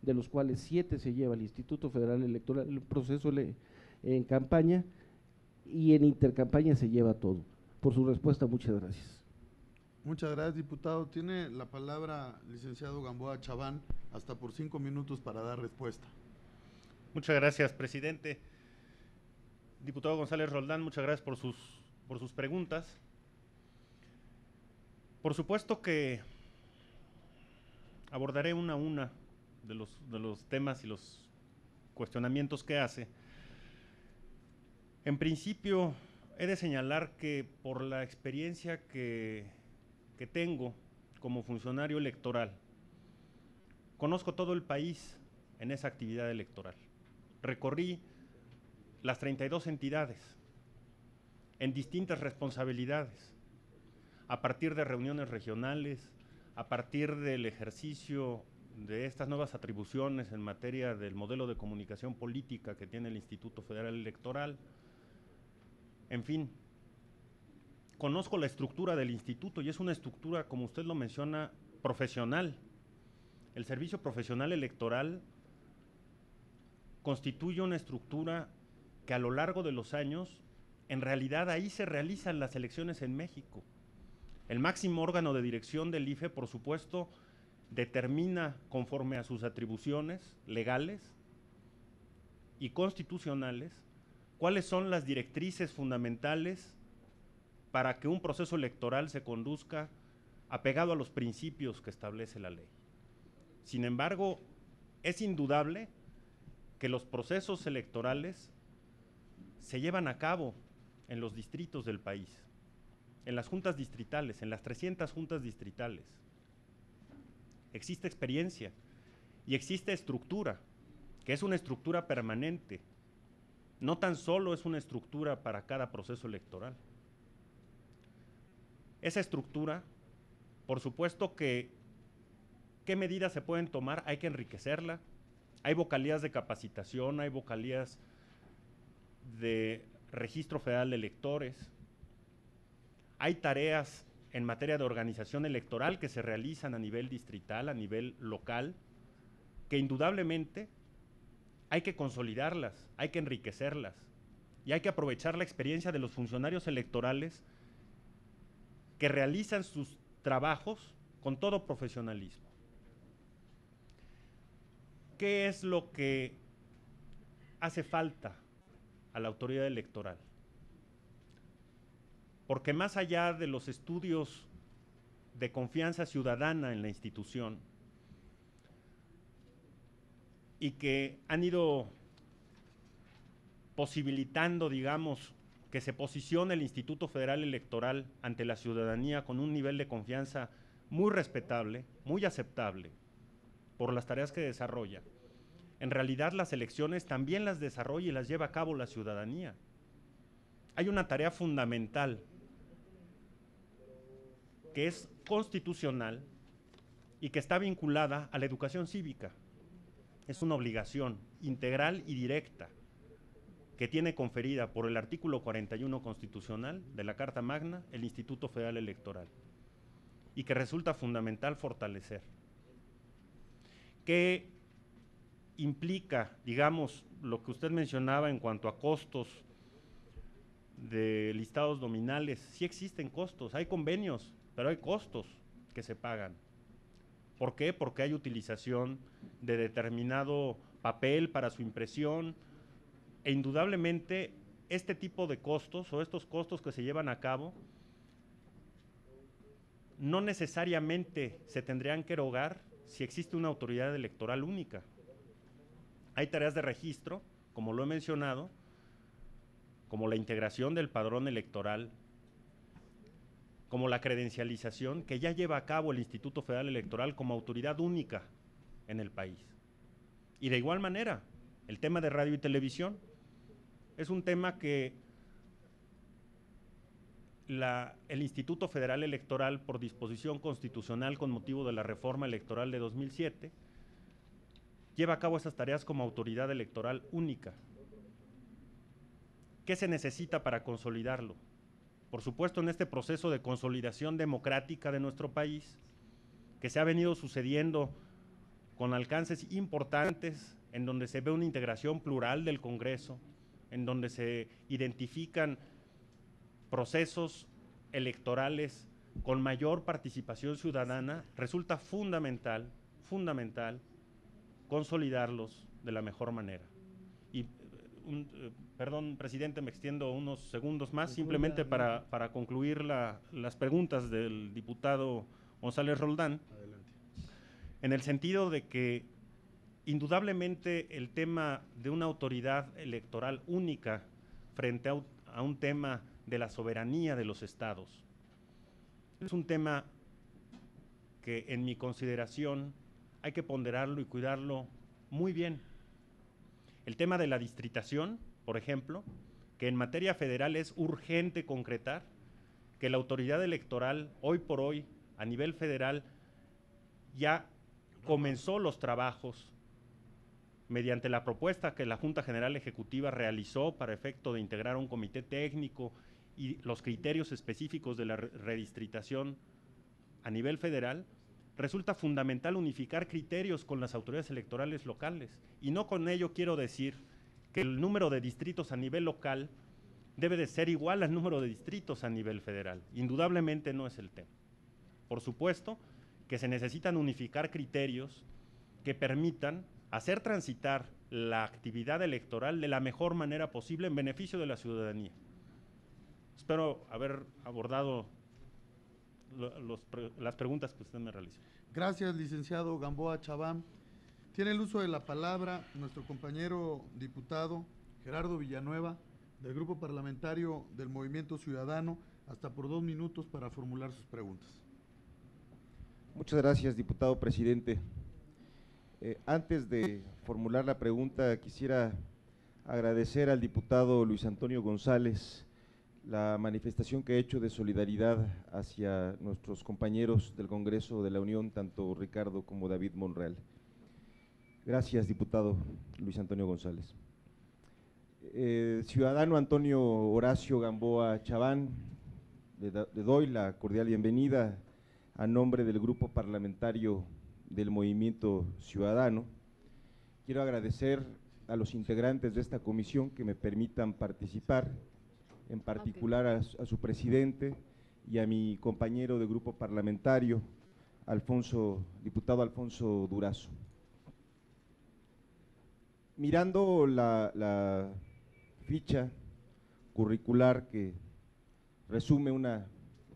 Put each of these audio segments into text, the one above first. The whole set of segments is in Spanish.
de los cuales 7 se lleva el Instituto Federal Electoral, el proceso en campaña, y en intercampaña se lleva todo. Por su respuesta, muchas gracias. Muchas gracias, diputado. Tiene la palabra licenciado Gamboa Chaván, hasta por 5 minutos para dar respuesta. Muchas gracias, presidente. Diputado González Roldán, muchas gracias por sus preguntas. Por supuesto que abordaré una a una de los temas y los cuestionamientos que hace. En principio, he de señalar que por la experiencia que tengo como funcionario electoral, conozco todo el país en esa actividad electoral. Recorrí las 32 entidades en distintas responsabilidades, a partir de reuniones regionales, a partir del ejercicio de estas nuevas atribuciones en materia del modelo de comunicación política que tiene el Instituto Federal Electoral. En fin, conozco la estructura del instituto y es una estructura, como usted lo menciona, profesional. El servicio profesional electoral constituye una estructura que a lo largo de los años, en realidad ahí se realizan las elecciones en México. El máximo órgano de dirección del IFE, por supuesto, determina conforme a sus atribuciones legales y constitucionales cuáles son las directrices fundamentales para que un proceso electoral se conduzca apegado a los principios que establece la ley. Sin embargo, es indudable que los procesos electorales se llevan a cabo en los distritos del país, en las juntas distritales, en las 300 juntas distritales. Existe experiencia y existe estructura, que es una estructura permanente. No tan solo es una estructura para cada proceso electoral. Esa estructura, por supuesto que, ¿qué medidas se pueden tomar? Hay que enriquecerla. Hay vocalías de capacitación, hay vocalías de registro federal de electores. Hay tareas en materia de organización electoral que se realizan a nivel distrital, a nivel local, que indudablemente hay que consolidarlas, hay que enriquecerlas y hay que aprovechar la experiencia de los funcionarios electorales que realizan sus trabajos con todo profesionalismo. ¿Qué es lo que hace falta a la autoridad electoral? Porque más allá de los estudios de confianza ciudadana en la institución y que han ido posibilitando, digamos, que se posicione el Instituto Federal Electoral ante la ciudadanía con un nivel de confianza muy respetable, muy aceptable por las tareas que desarrolla, en realidad las elecciones también las desarrolla y las lleva a cabo la ciudadanía. Hay una tarea fundamental que es constitucional y que está vinculada a la educación cívica. Es una obligación integral y directa que tiene conferida por el artículo 41 constitucional de la Carta Magna el Instituto Federal Electoral y que resulta fundamental fortalecer. ¿Qué implica, digamos, lo que usted mencionaba en cuanto a costos de listados nominales? Sí existen costos, hay convenios, pero hay costos que se pagan. ¿Por qué? Porque hay utilización de determinado papel para su impresión e indudablemente este tipo de costos o estos costos que se llevan a cabo no necesariamente se tendrían que erogar si existe una autoridad electoral única. Hay tareas de registro, como lo he mencionado, como la integración del padrón electoral, como la credencialización que ya lleva a cabo el Instituto Federal Electoral como autoridad única en el país. Y de igual manera, el tema de radio y televisión es un tema que el Instituto Federal Electoral, por disposición constitucional con motivo de la reforma electoral de 2007, lleva a cabo esas tareas como autoridad electoral única. ¿Qué se necesita para consolidarlo? Por supuesto, en este proceso de consolidación democrática de nuestro país, que se ha venido sucediendo con alcances importantes, en donde se ve una integración plural del Congreso, en donde se identifican procesos electorales con mayor participación ciudadana, resulta fundamental consolidarlos de la mejor manera. Y, perdón, presidente, me extiendo unos segundos más, simplemente para concluir las preguntas del diputado González Roldán. Adelante. En el sentido de que indudablemente el tema de una autoridad electoral única frente a un tema de la soberanía de los estados es un tema que en mi consideración hay que ponderarlo y cuidarlo muy bien. El tema de la distritación, por ejemplo, que en materia federal es urgente concretar, que la autoridad electoral hoy por hoy a nivel federal ya comenzó los trabajos mediante la propuesta que la Junta General Ejecutiva realizó para efecto de integrar un comité técnico y los criterios específicos de la redistritación a nivel federal. Resulta fundamental unificar criterios con las autoridades electorales locales, y no con ello quiero decir que el número de distritos a nivel local debe de ser igual al número de distritos a nivel federal. Indudablemente no es el tema. Por supuesto que se necesitan unificar criterios que permitan hacer transitar la actividad electoral de la mejor manera posible en beneficio de la ciudadanía. Espero haber abordado las preguntas que usted me realizó. Gracias, licenciado Gamboa Chaván. Tiene el uso de la palabra nuestro compañero diputado Gerardo Villanueva, del Grupo Parlamentario del Movimiento Ciudadano, hasta por 2 minutos para formular sus preguntas. Muchas gracias, diputado presidente. Antes de formular la pregunta, quisiera agradecer al diputado Luis Antonio González la manifestación que ha hecho de solidaridad hacia nuestros compañeros del Congreso de la Unión, tanto Ricardo como David Monreal. Gracias, diputado Luis Antonio González. Ciudadano Antonio Horacio Gamboa Chaván, le doy la cordial bienvenida a nombre del Grupo Parlamentario del Movimiento Ciudadano. Quiero agradecer a los integrantes de esta comisión que me permitan participar, en particular a su presidente y a mi compañero de grupo parlamentario, diputado Alfonso Durazo. Mirando la ficha curricular que resume una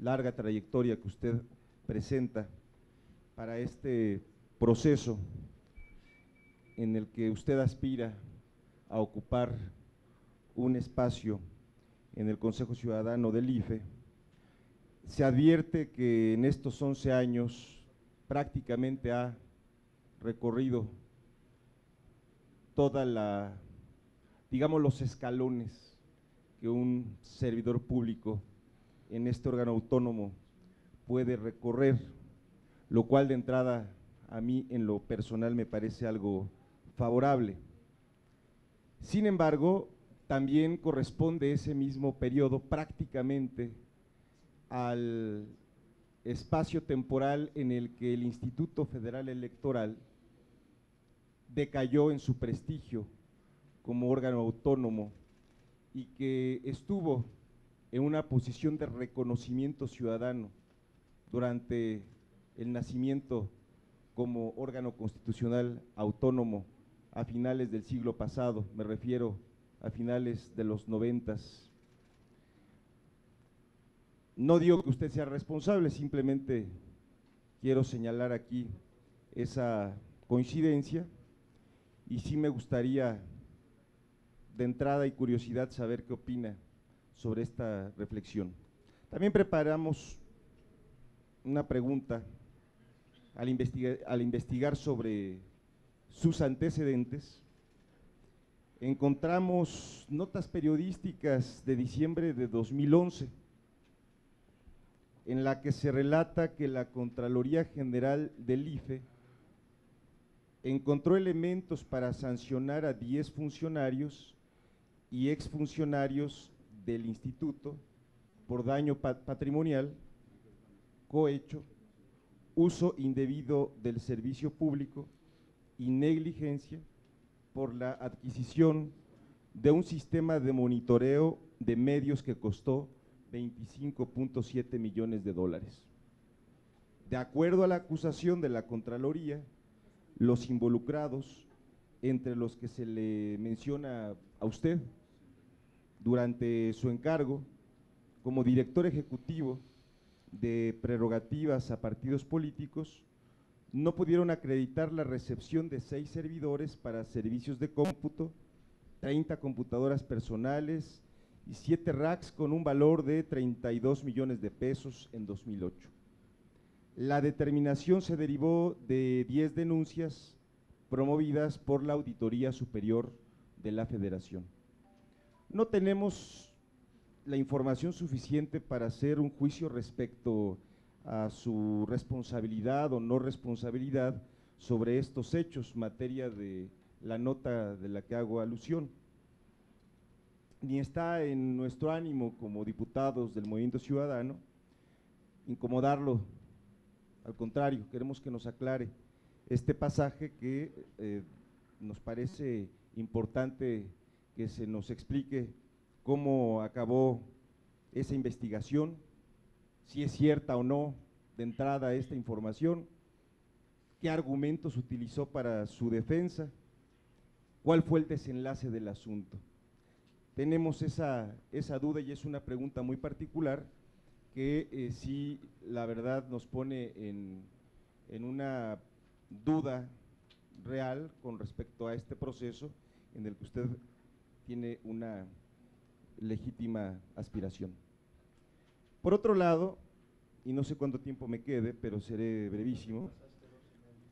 larga trayectoria que usted presenta para este proceso en el que usted aspira a ocupar un espacio en el Consejo Ciudadano del IFE, se advierte que en estos 11 años prácticamente ha recorrido digamos, los escalones que un servidor público en este órgano autónomo puede recorrer, lo cual de entrada a mí en lo personal me parece algo favorable. Sin embargo, también corresponde ese mismo periodo prácticamente al espacio temporal en el que el Instituto Federal Electoral decayó en su prestigio como órgano autónomo y que estuvo en una posición de reconocimiento ciudadano durante el nacimiento como órgano constitucional autónomo a finales del siglo pasado, me refiero a finales de los 90. No digo que usted sea responsable, simplemente quiero señalar aquí esa coincidencia y sí me gustaría de entrada y curiosidad saber qué opina sobre esta reflexión. También preparamos una pregunta al investigar sobre sus antecedentes. Encontramos notas periodísticas de diciembre de 2011 en la que se relata que la Contraloría General del IFE encontró elementos para sancionar a 10 funcionarios y exfuncionarios del instituto por daño patrimonial, cohecho, uso indebido del servicio público y negligencia por la adquisición de un sistema de monitoreo de medios que costó 25.7 millones de dólares. De acuerdo a la acusación de la Contraloría, los involucrados, entre los que se le menciona a usted, durante su encargo como director ejecutivo de prerrogativas a partidos políticos, no pudieron acreditar la recepción de 6 servidores para servicios de cómputo, 30 computadoras personales y 7 racks con un valor de 32 millones de pesos en 2008. La determinación se derivó de 10 denuncias promovidas por la Auditoría Superior de la Federación. No tenemos la información suficiente para hacer un juicio respecto a su responsabilidad o no responsabilidad sobre estos hechos, materia de la nota de la que hago alusión. Ni está en nuestro ánimo como diputados del Movimiento Ciudadano incomodarlo, al contrario, queremos que nos aclare este pasaje que nos parece importante que se nos explique cómo acabó esa investigación, si es cierta o no de entrada esta información, qué argumentos utilizó para su defensa, cuál fue el desenlace del asunto. Tenemos esa duda y es una pregunta muy particular que sí, la verdad, nos pone en una duda real con respecto a este proceso en el que usted tiene una legítima aspiración. Por otro lado, y no sé cuánto tiempo me quede, pero seré brevísimo,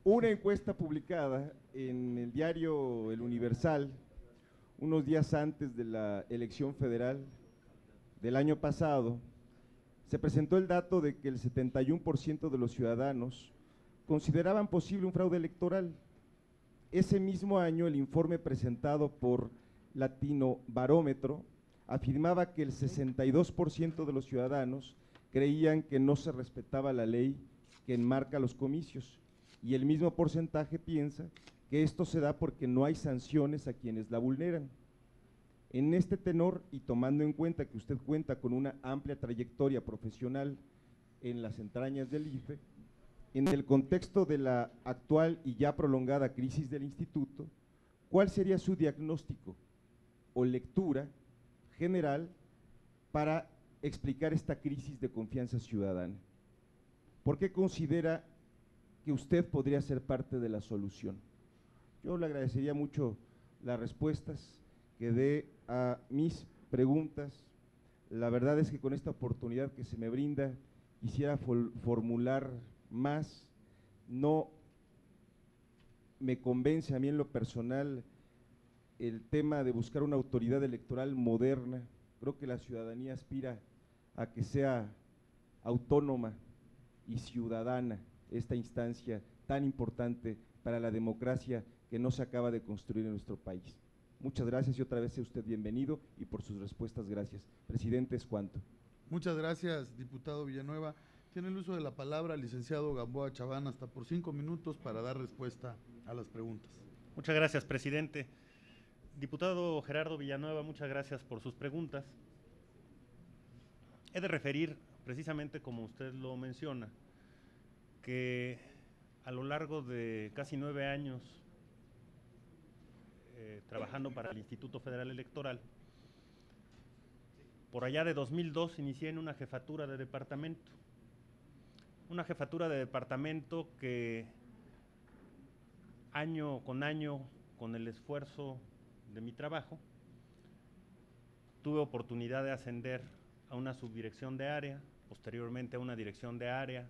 una encuesta publicada en el diario El Universal, unos días antes de la elección federal del año pasado, se presentó el dato de que el 71% de los ciudadanos consideraban posible un fraude electoral. Ese mismo año, el informe presentado por Latino Barómetro afirmaba que el 62% de los ciudadanos creían que no se respetaba la ley que enmarca los comicios, y el mismo porcentaje piensa que esto se da porque no hay sanciones a quienes la vulneran. En este tenor, y tomando en cuenta que usted cuenta con una amplia trayectoria profesional en las entrañas del IFE, en el contexto de la actual y ya prolongada crisis del instituto, ¿cuál sería su diagnóstico o lectura general para explicar esta crisis de confianza ciudadana? ¿Por qué considera que usted podría ser parte de la solución? Yo le agradecería mucho las respuestas que dé a mis preguntas. La verdad es que con esta oportunidad que se me brinda quisiera formular más. No me convence a mí en lo personal el tema de buscar una autoridad electoral moderna. Creo que la ciudadanía aspira a que sea autónoma y ciudadana esta instancia tan importante para la democracia que no se acaba de construir en nuestro país. Muchas gracias y otra vez sea usted bienvenido y por sus respuestas gracias. Presidente, es cuanto. Muchas gracias, diputado Villanueva. Tiene el uso de la palabra el licenciado Gamboa Chaván hasta por 5 minutos para dar respuesta a las preguntas. Muchas gracias, presidente. Diputado Gerardo Villanueva, muchas gracias por sus preguntas. He de referir, precisamente como usted lo menciona, que a lo largo de casi 9 años trabajando para el Instituto Federal Electoral, por allá de 2002 inicié en una jefatura de departamento. Una jefatura de departamento que año, con el esfuerzo de mi trabajo, tuve oportunidad de ascender a una subdirección de área, posteriormente a una dirección de área,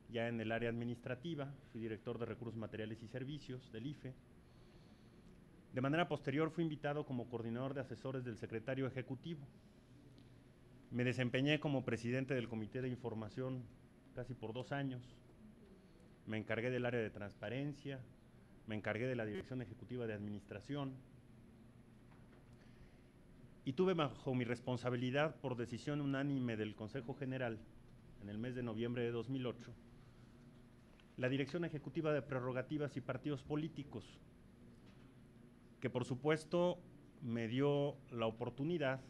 ya en el área administrativa, fui director de Recursos Materiales y Servicios del IFE. De manera posterior fui invitado como coordinador de asesores del secretario ejecutivo. Me desempeñé como presidente del Comité de Información casi por 2 años. Me encargué del área de transparencia, me encargué de la Dirección Ejecutiva de Administración y tuve bajo mi responsabilidad, por decisión unánime del Consejo General, en el mes de noviembre de 2008, la Dirección Ejecutiva de Prerrogativas y Partidos Políticos, que por supuesto me dio la oportunidad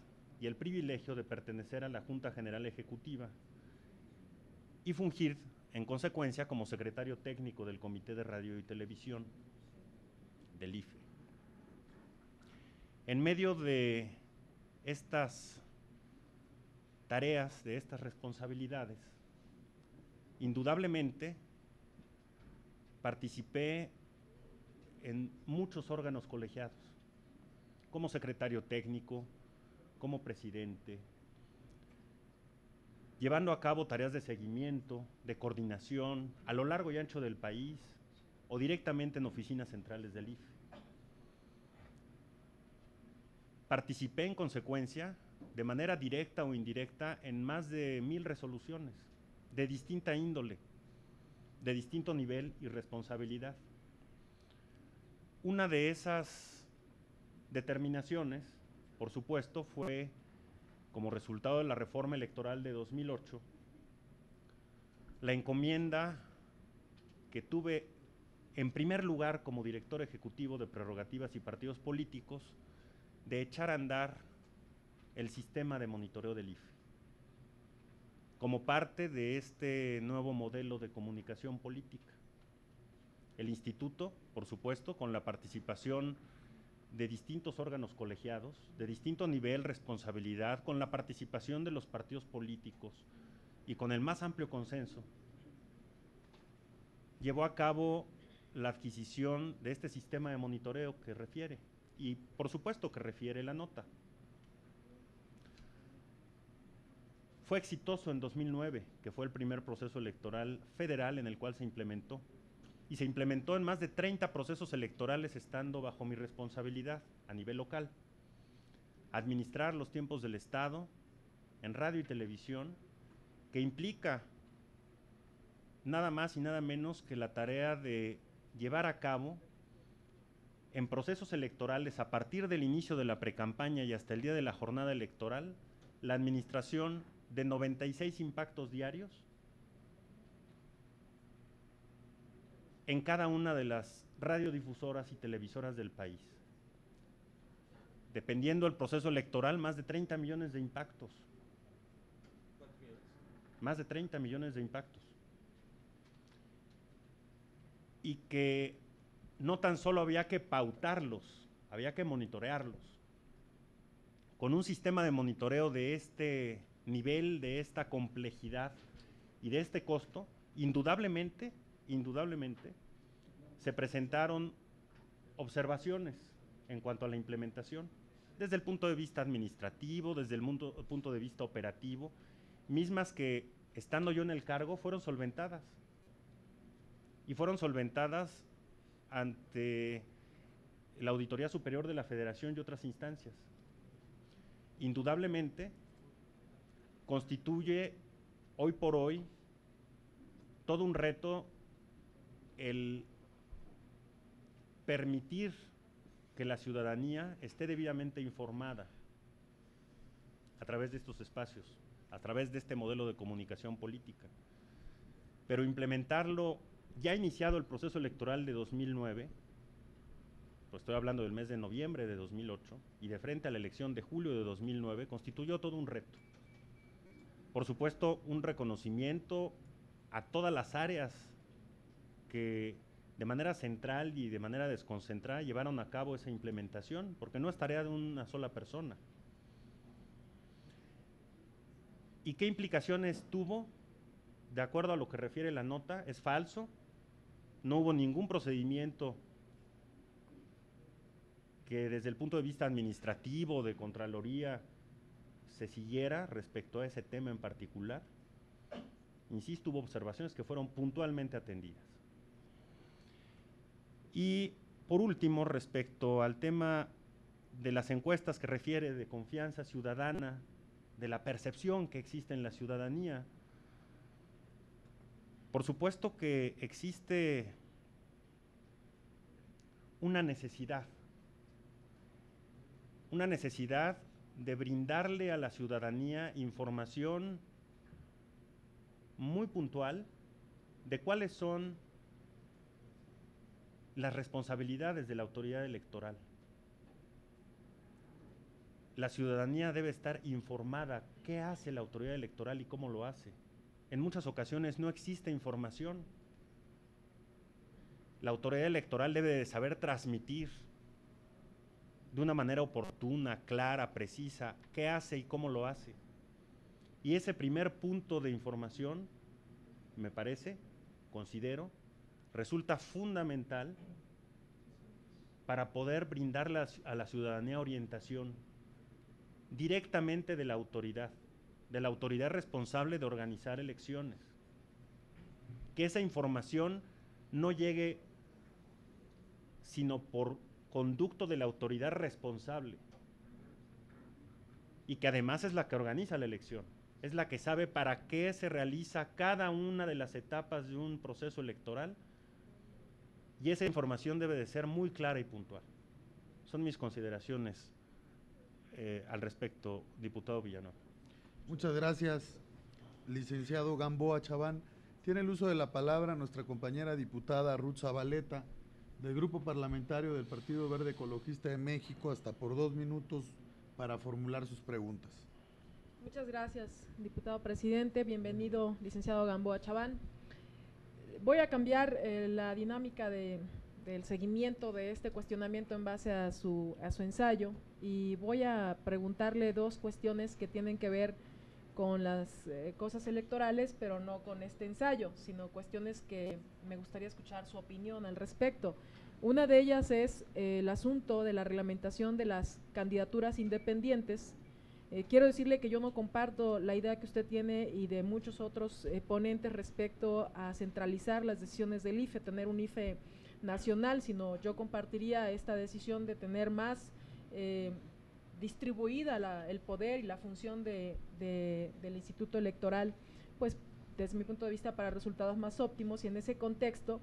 y el privilegio de pertenecer a la Junta General Ejecutiva y fungir en consecuencia como secretario técnico del Comité de Radio y Televisión del IFE. En medio de estas tareas, de estas responsabilidades, indudablemente participé en muchos órganos colegiados, como secretario técnico, como presidente, llevando a cabo tareas de seguimiento, de coordinación, a lo largo y ancho del país, o directamente en oficinas centrales del IFE. Participé en consecuencia, de manera directa o indirecta, en más de 1000 resoluciones, de distinta índole, de distinto nivel y responsabilidad. Una de esas determinaciones, por supuesto, fue, como resultado de la reforma electoral de 2008, la encomienda que tuve en primer lugar como director ejecutivo de Prerrogativas y Partidos Políticos, de echar a andar el sistema de monitoreo del IFE, como parte de este nuevo modelo de comunicación política. El instituto, por supuesto, con la participación de distintos órganos colegiados, de distinto nivel, responsabilidad, con la participación de los partidos políticos y con el más amplio consenso, llevó a cabo la adquisición de este sistema de monitoreo que refiere, y por supuesto que refiere la nota. Fue exitoso en 2009, que fue el primer proceso electoral federal en el cual se implementó, y se implementó en más de 30 procesos electorales estando bajo mi responsabilidad a nivel local. Administrar los tiempos del Estado en radio y televisión, que implica nada más y nada menos que la tarea de llevar a cabo en procesos electorales, a partir del inicio de la precampaña y hasta el día de la jornada electoral, la administración de 96 impactos diarios en cada una de las radiodifusoras y televisoras del país. Dependiendo del proceso electoral, más de 30 millones de impactos. Más de 30 millones de impactos. Y que no tan solo había que pautarlos, había que monitorearlos. Con un sistema de monitoreo de este nivel, de esta complejidad y de este costo, indudablemente, se presentaron observaciones en cuanto a la implementación, desde el punto de vista administrativo, desde el punto de vista operativo, mismas que, estando yo en el cargo, fueron solventadas. Y fueron solventadas ante la Auditoría Superior de la Federación y otras instancias. Indudablemente, constituye hoy por hoy todo un reto el permitir que la ciudadanía esté debidamente informada a través de estos espacios, a través de este modelo de comunicación política. Pero implementarlo, ya iniciado el proceso electoral de 2009, pues estoy hablando del mes de noviembre de 2008, y de frente a la elección de julio de 2009, constituyó todo un reto. Por supuesto, un reconocimiento a todas las áreas que de manera central y de manera desconcentrada llevaron a cabo esa implementación, porque no es tarea de una sola persona. ¿Y qué implicaciones tuvo? De acuerdo a lo que refiere la nota, es falso. No hubo ningún procedimiento que desde el punto de vista administrativo, de Contraloría, se siguiera respecto a ese tema en particular. Insisto, hubo observaciones que fueron puntualmente atendidas. Y por último, respecto al tema de las encuestas que refiere de confianza ciudadana, de la percepción que existe en la ciudadanía, por supuesto que existe una necesidad de brindarle a la ciudadanía información muy puntual de cuáles son las responsabilidades de la autoridad electoral. La ciudadanía debe estar informada qué hace la autoridad electoral y cómo lo hace. En muchas ocasiones no existe información. La autoridad electoral debe de saber transmitir de una manera oportuna, clara, precisa, qué hace y cómo lo hace. Y ese primer punto de información, me parece, considero, resulta fundamental para poder brindarle a la ciudadanía orientación directamente de la autoridad responsable de organizar elecciones. Que esa información no llegue sino por conducto de la autoridad responsable y que además es la que organiza la elección, es la que sabe para qué se realiza cada una de las etapas de un proceso electoral, y esa información debe de ser muy clara y puntual. Son mis consideraciones al respecto, diputado Villanueva. Muchas gracias, licenciado Gamboa Chaván. Tiene el uso de la palabra nuestra compañera diputada Ruth Zabaleta, del Grupo Parlamentario del Partido Verde Ecologista de México, hasta por 2 minutos para formular sus preguntas. Muchas gracias, diputado presidente. Bienvenido, licenciado Gamboa Chaván. Voy a cambiar la dinámica del seguimiento de este cuestionamiento en base a su ensayo, y voy a preguntarle 2 cuestiones que tienen que ver con las cosas electorales, pero no con este ensayo, sino cuestiones que me gustaría escuchar su opinión al respecto. Una de ellas es el asunto de la reglamentación de las candidaturas independientes. Quiero decirle que yo no comparto la idea que usted tiene y de muchos otros ponentes respecto a centralizar las decisiones del IFE, tener un IFE nacional, sino yo compartiría esta decisión de tener más distribuida el poder y la función del Instituto Electoral, pues desde mi punto de vista para resultados más óptimos. Y en ese contexto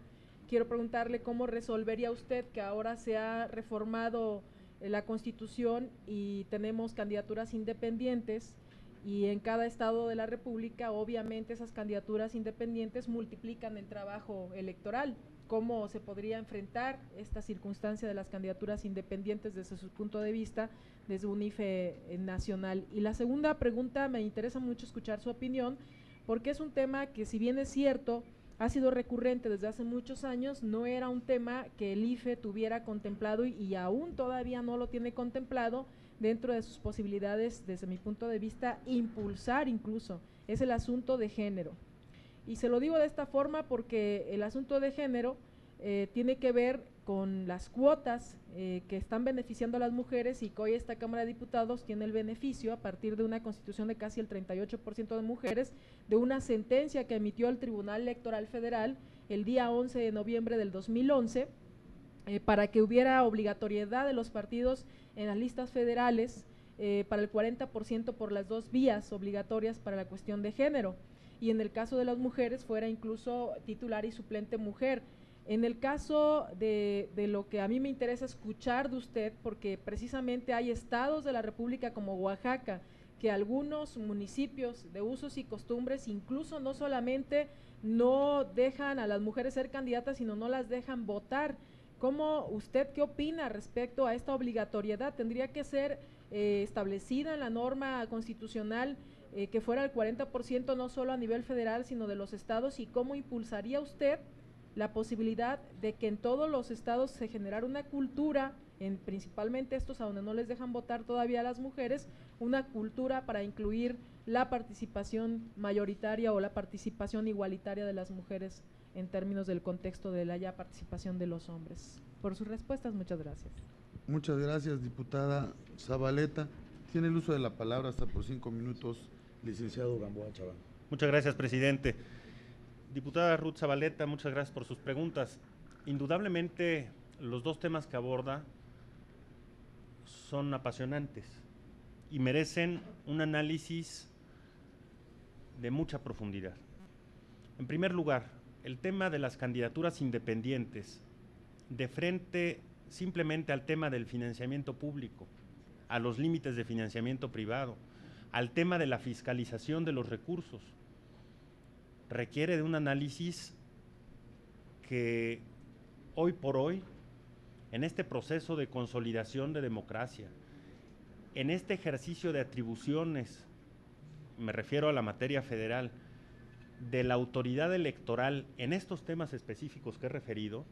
quiero preguntarle cómo resolvería usted que ahora se ha reformado la Constitución y tenemos candidaturas independientes, y en cada estado de la República obviamente esas candidaturas independientes multiplican el trabajo electoral. ¿Cómo se podría enfrentar esta circunstancia de las candidaturas independientes desde su punto de vista, desde un IFE nacional? Y la segunda pregunta, me interesa mucho escuchar su opinión, porque es un tema que, si bien es cierto, ha sido recurrente desde hace muchos años, no era un tema que el IFE tuviera contemplado y aún todavía no lo tiene contemplado dentro de sus posibilidades, desde mi punto de vista, impulsar incluso, es el asunto de género. Y se lo digo de esta forma porque el asunto de género tiene que ver con las cuotas que están beneficiando a las mujeres, y que hoy esta Cámara de Diputados tiene el beneficio, a partir de una constitución de casi el 38% de mujeres, de una sentencia que emitió el Tribunal Electoral Federal el día 11 de noviembre del 2011, para que hubiera obligatoriedad de los partidos en las listas federales para el 40% por las 2 vías obligatorias para la cuestión de género, y en el caso de las mujeres fuera incluso titular y suplente mujer. En el caso de lo que a mí me interesa escuchar de usted, porque precisamente hay estados de la República como Oaxaca, que algunos municipios de usos y costumbres incluso no solamente no dejan a las mujeres ser candidatas, sino no las dejan votar. ¿Qué opina respecto a esta obligatoriedad? ¿Tendría que ser establecida en la norma constitucional que fuera el 40% no solo a nivel federal, sino de los estados? ¿Y cómo impulsaría usted la posibilidad de que en todos los estados se generara una cultura, principalmente estos a donde no les dejan votar todavía a las mujeres, una cultura para incluir la participación mayoritaria o la participación igualitaria de las mujeres en términos del contexto de la ya participación de los hombres? Por sus respuestas, muchas gracias. Muchas gracias, diputada Zabaleta. Tiene el uso de la palabra hasta por 5 minutos, licenciado Gamboa Chaván. Muchas gracias, presidente. Diputada Ruth Zabaleta, muchas gracias por sus preguntas. Indudablemente, los 2 temas que aborda son apasionantes y merecen un análisis de mucha profundidad. En primer lugar, el tema de las candidaturas independientes, de frente simplemente al tema del financiamiento público, a los límites de financiamiento privado, al tema de la fiscalización de los recursos, requiere de un análisis que hoy por hoy, en este proceso de consolidación de democracia, en este ejercicio de atribuciones, me refiero a la materia federal, de la autoridad electoral en estos temas específicos que he referido,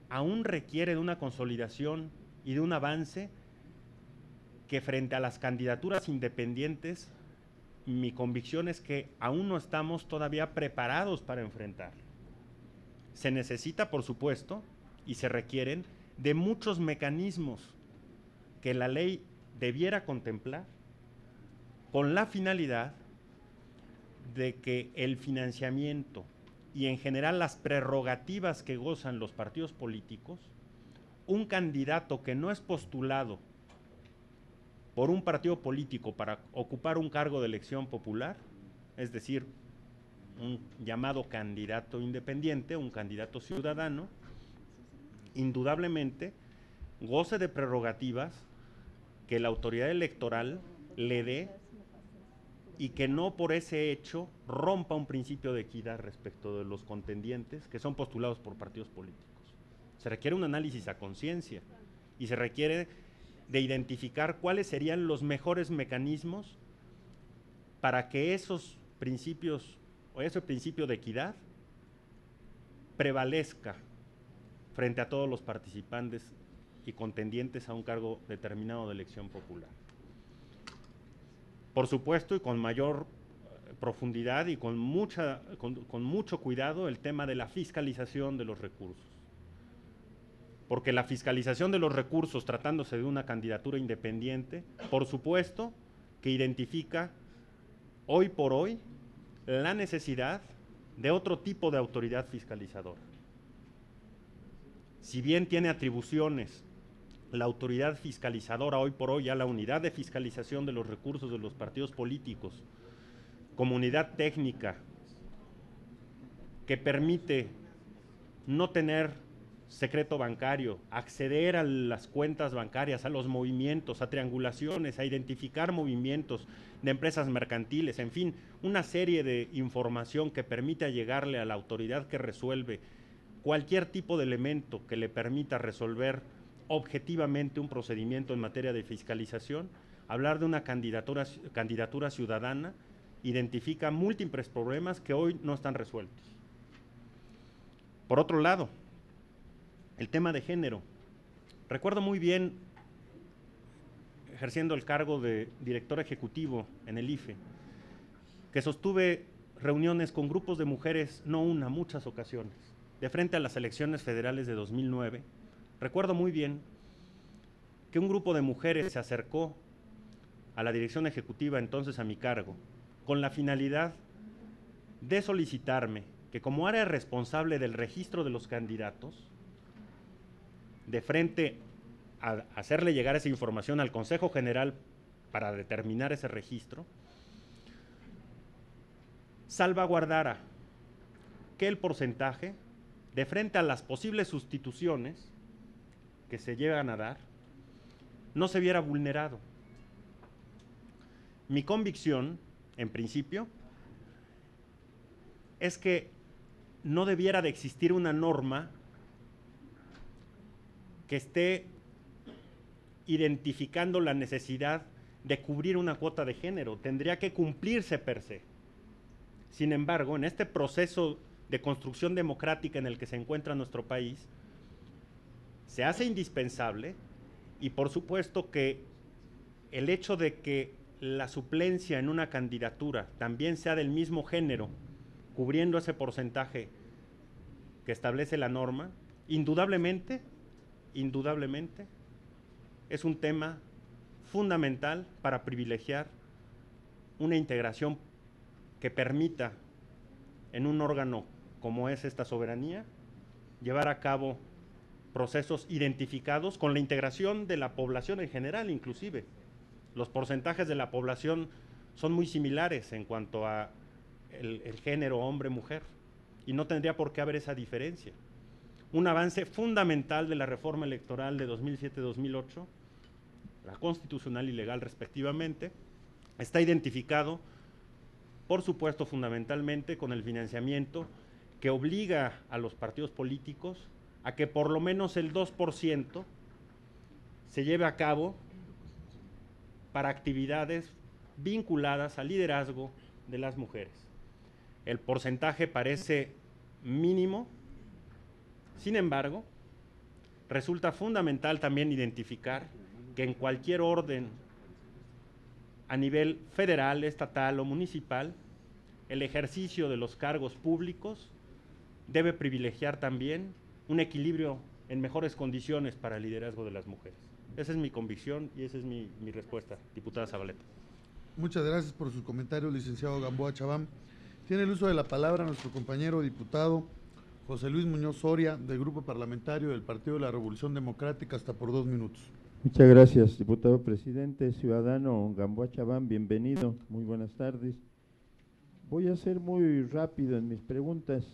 aún requiere de una consolidación y de un avance que frente a las candidaturas independientes, mi convicción es que aún no estamos todavía preparados para enfrentar. Se necesita, por supuesto, y se requieren de muchos mecanismos que la ley debiera contemplar con la finalidad de que el financiamiento y en general las prerrogativas que gozan los partidos políticos, un candidato que no es postulado por un partido político para ocupar un cargo de elección popular, es decir, un llamado candidato independiente, un candidato ciudadano, indudablemente goce de prerrogativas que la autoridad electoral le dé y que no por ese hecho rompa un principio de equidad respecto de los contendientes que son postulados por partidos políticos. Se requiere un análisis a conciencia y se requiere de identificar cuáles serían los mejores mecanismos para que esos principios o ese principio de equidad prevalezca frente a todos los participantes y contendientes a un cargo determinado de elección popular. Por supuesto, y con mayor profundidad y con mucho cuidado, el tema de la fiscalización de los recursos. Porque la fiscalización de los recursos, tratándose de una candidatura independiente, por supuesto que identifica hoy por hoy la necesidad de otro tipo de autoridad fiscalizadora. Si bien tiene atribuciones la autoridad fiscalizadora hoy por hoy, ya la unidad de fiscalización de los recursos de los partidos políticos, como unidad técnica que permite no tener secreto bancario, acceder a las cuentas bancarias, a los movimientos, a triangulaciones, a identificar movimientos de empresas mercantiles, en fin, una serie de información que permita llegarle a la autoridad que resuelve cualquier tipo de elemento que le permita resolver objetivamente un procedimiento en materia de fiscalización. Hablar de una candidatura ciudadana identifica múltiples problemas que hoy no están resueltos. Por otro lado, el tema de género. Recuerdo muy bien, ejerciendo el cargo de director ejecutivo en el IFE, que sostuve reuniones con grupos de mujeres, no una, muchas ocasiones, de frente a las elecciones federales de 2009. Recuerdo muy bien que un grupo de mujeres se acercó a la dirección ejecutiva, entonces a mi cargo, con la finalidad de solicitarme que como área responsable del registro de los candidatos, de frente a hacerle llegar esa información al Consejo General para determinar ese registro, salvaguardara que el porcentaje, de frente a las posibles sustituciones que se llegan a dar, no se viera vulnerado. Mi convicción, en principio, es que no debiera de existir una norma que esté identificando la necesidad de cubrir una cuota de género. Tendría que cumplirse per se. Sin embargo, en este proceso de construcción democrática en el que se encuentra nuestro país, se hace indispensable, y por supuesto que el hecho de que la suplencia en una candidatura también sea del mismo género, cubriendo ese porcentaje que establece la norma, indudablemente, es un tema fundamental para privilegiar una integración que permita, en un órgano como es esta soberanía, llevar a cabo procesos identificados con la integración de la población en general, inclusive. Los porcentajes de la población son muy similares en cuanto a el género hombre-mujer, y no tendría por qué haber esa diferencia. Un avance fundamental de la reforma electoral de 2007-2008, la constitucional y legal respectivamente, está identificado, por supuesto, fundamentalmente con el financiamiento que obliga a los partidos políticos a que por lo menos el 2% se lleve a cabo para actividades vinculadas al liderazgo de las mujeres. El porcentaje parece mínimo, sin embargo, resulta fundamental también identificar que en cualquier orden a nivel federal, estatal o municipal, el ejercicio de los cargos públicos debe privilegiar también un equilibrio en mejores condiciones para el liderazgo de las mujeres. Esa es mi convicción y esa es mi respuesta, diputada Zabaleta. Muchas gracias por sus comentarios, licenciado Gamboa Chabán. Tiene el uso de la palabra nuestro compañero diputado José Luis Muñoz Soria, del Grupo Parlamentario del Partido de la Revolución Democrática, hasta por 2 minutos. Muchas gracias, diputado presidente. Ciudadano Gamboa Chabán, bienvenido, muy buenas tardes. Voy a ser muy rápido en mis preguntas.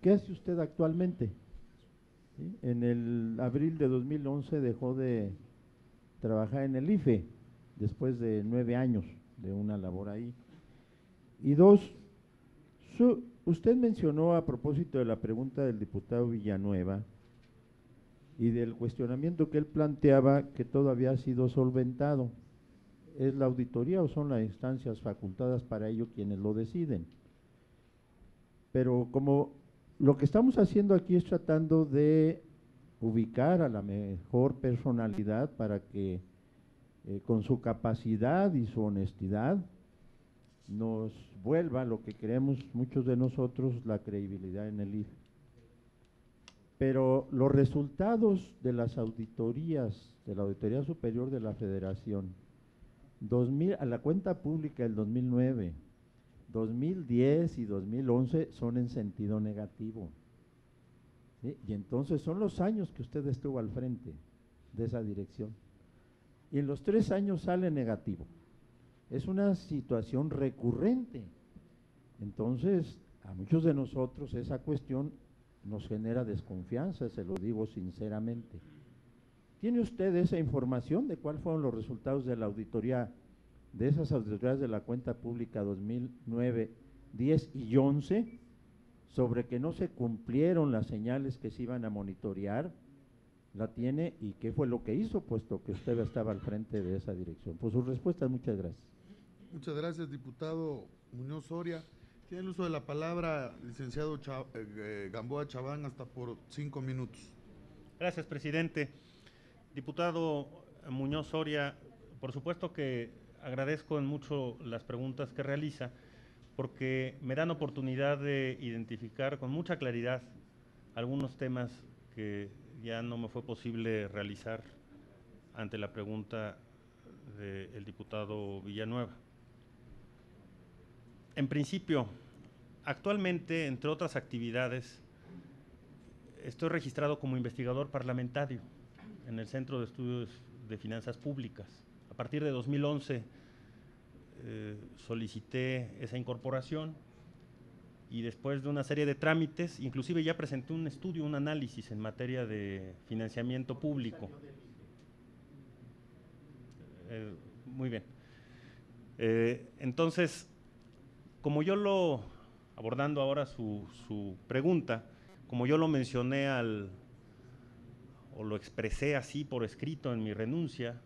¿Qué hace usted actualmente? ¿Sí? En el abril de 2011 dejó de trabajar en el IFE, después de 9 años de una labor ahí. Y dos, usted mencionó a propósito de la pregunta del diputado Villanueva y del cuestionamiento que él planteaba que todo había sido solventado. ¿Es la auditoría o son las instancias facultadas para ello quienes lo deciden? Pero como lo que estamos haciendo aquí es tratando de ubicar a la mejor personalidad para que con su capacidad y su honestidad nos vuelva lo que queremos muchos de nosotros, la credibilidad en el IFE. Pero los resultados de las auditorías, de la Auditoría Superior de la Federación, a la cuenta pública del 2009, 2010 y 2011 son en sentido negativo. ¿Sí? Y entonces son los años que usted estuvo al frente de esa dirección. Y en los 3 años sale negativo. Es una situación recurrente. Entonces, a muchos de nosotros esa cuestión nos genera desconfianza, se lo digo sinceramente. ¿Tiene usted esa información de cuáles fueron los resultados de la auditoría, de esas auditorías de la cuenta pública 2009, 10 y 11, sobre que no se cumplieron las señales que se iban a monitorear? ¿La tiene? ¿Y qué fue lo que hizo, puesto que usted estaba al frente de esa dirección? Por sus respuestas, muchas gracias. Muchas gracias, diputado Muñoz Soria. Tiene el uso de la palabra, licenciado Gamboa Chabán, hasta por 5 minutos. Gracias, presidente. Diputado Muñoz Soria, por supuesto que agradezco en mucho las preguntas que realiza, porque me dan oportunidad de identificar con mucha claridad algunos temas que ya no me fue posible realizar ante la pregunta del diputado Villanueva. En principio, actualmente, entre otras actividades, estoy registrado como investigador parlamentario en el Centro de Estudios de Finanzas Públicas. A partir de 2011 solicité esa incorporación y después de una serie de trámites, inclusive ya presenté un estudio, un análisis en materia de financiamiento público. Muy bien. Entonces, como yo abordando ahora su pregunta, como yo lo mencioné o lo expresé así por escrito en mi renuncia,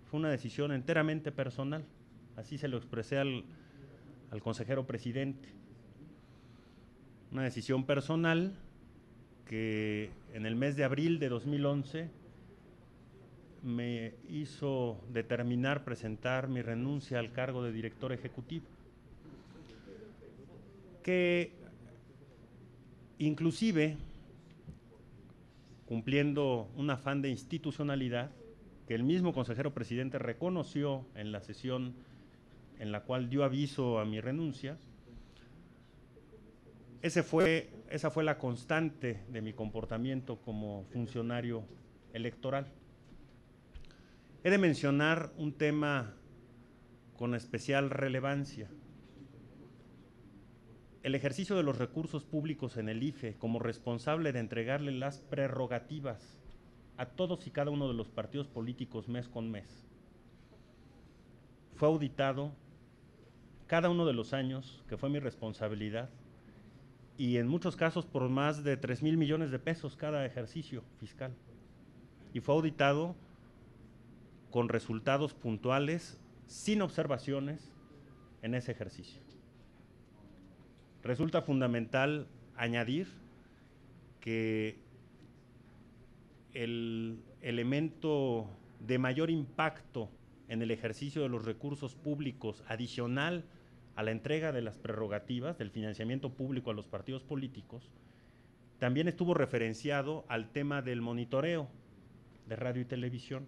fue una decisión enteramente personal. Así se lo expresé al consejero presidente. Una decisión personal que en el mes de abril de 2011 me hizo determinar presentar mi renuncia al cargo de director ejecutivo, que inclusive, cumpliendo un afán de institucionalidad, que el mismo consejero presidente reconoció en la sesión en la cual dio aviso a mi renuncia, esa fue la constante de mi comportamiento como funcionario electoral. He de mencionar un tema con especial relevancia. El ejercicio de los recursos públicos en el IFE como responsable de entregarle las prerrogativas a todos y cada uno de los partidos políticos mes con mes. Fue auditado cada uno de los años, que fue mi responsabilidad, y en muchos casos por más de 3,000 millones de pesos cada ejercicio fiscal. Y fue auditado con resultados puntuales, sin observaciones en ese ejercicio. Resulta fundamental añadir que el elemento de mayor impacto en el ejercicio de los recursos públicos adicional a la entrega de las prerrogativas del financiamiento público a los partidos políticos, también estuvo referenciado al tema del monitoreo de radio y televisión.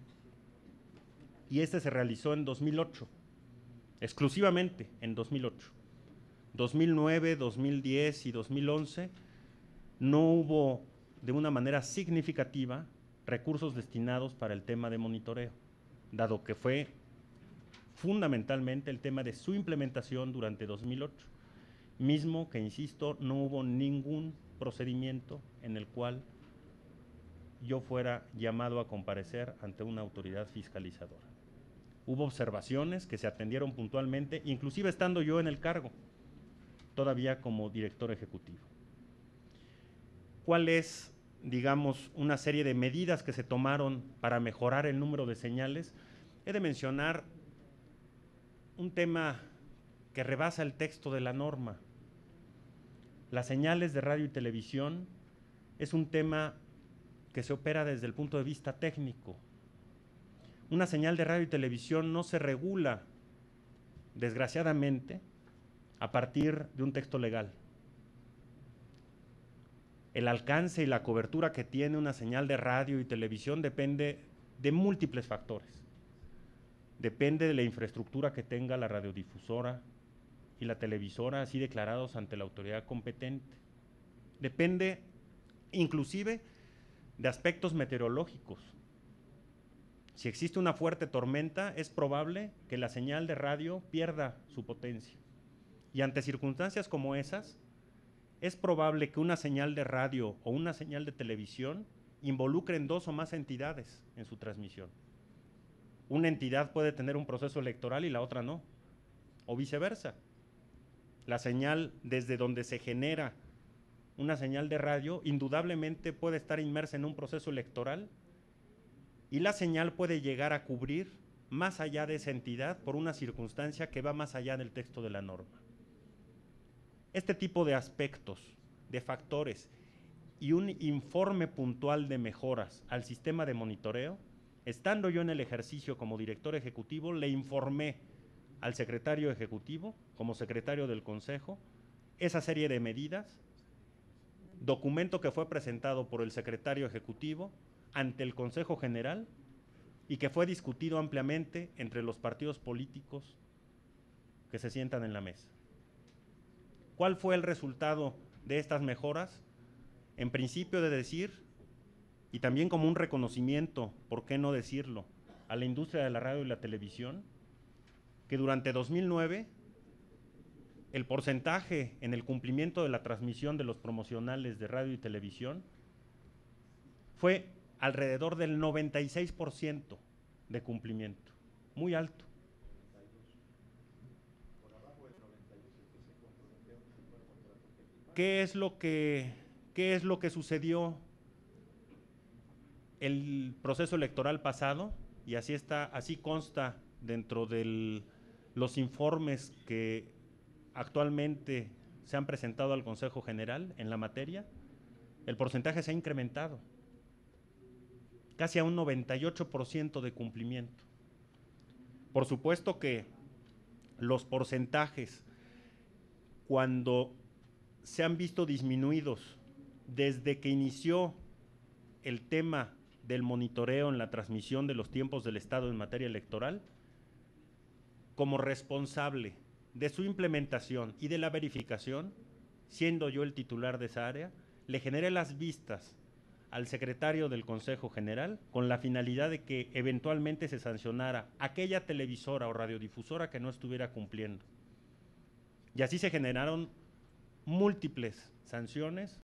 Y este se realizó en 2008, exclusivamente en 2008. 2009, 2010 y 2011 no hubo de una manera significativa recursos destinados para el tema de monitoreo, dado que fue fundamentalmente el tema de su implementación durante 2008, mismo que, insisto, no hubo ningún procedimiento en el cual yo fuera llamado a comparecer ante una autoridad fiscalizadora. Hubo observaciones que se atendieron puntualmente, inclusive estando yo en el cargo, todavía como director ejecutivo. ¿Cuál es, digamos, una serie de medidas que se tomaron para mejorar el número de señales? He de mencionar un tema que rebasa el texto de la norma. Las señales de radio y televisión es un tema que se opera desde el punto de vista técnico. Una señal de radio y televisión no se regula, desgraciadamente, a partir de un texto legal. El alcance y la cobertura que tiene una señal de radio y televisión depende de múltiples factores. Depende de la infraestructura que tenga la radiodifusora y la televisora, así declarados ante la autoridad competente. Depende inclusive de aspectos meteorológicos. Si existe una fuerte tormenta, es probable que la señal de radio pierda su potencia. Y ante circunstancias como esas, es probable que una señal de radio o una señal de televisión involucren 2 o más entidades en su transmisión. Una entidad puede tener un proceso electoral y la otra no, o viceversa. La señal desde donde se genera una señal de radio indudablemente puede estar inmersa en un proceso electoral y la señal puede llegar a cubrir más allá de esa entidad por una circunstancia que va más allá del texto de la norma. Este tipo de aspectos, de factores y un informe puntual de mejoras al sistema de monitoreo, estando yo en el ejercicio como director ejecutivo, le informé al secretario ejecutivo, como secretario del Consejo, esa serie de medidas, documento que fue presentado por el secretario ejecutivo ante el Consejo General y que fue discutido ampliamente entre los partidos políticos que se sientan en la mesa. ¿Cuál fue el resultado de estas mejoras? En principio, de decir, y también como un reconocimiento, ¿por qué no decirlo?, a la industria de la radio y la televisión, que durante 2009 el porcentaje en el cumplimiento de la transmisión de los promocionales de radio y televisión fue alrededor del 96% de cumplimiento, muy alto. ¿Qué es lo que sucedió el proceso electoral pasado? Y así consta dentro de los informes que actualmente se han presentado al Consejo General en la materia. El porcentaje se ha incrementado casi a un 98% de cumplimiento. Por supuesto que los porcentajes, cuando se han visto disminuidos desde que inició el tema del monitoreo en la transmisión de los tiempos del Estado en materia electoral, como responsable de su implementación y de la verificación, siendo yo el titular de esa área, le generé las vistas al secretario del Consejo General con la finalidad de que eventualmente se sancionara aquella televisora o radiodifusora que no estuviera cumpliendo. Y así se generaron múltiples sanciones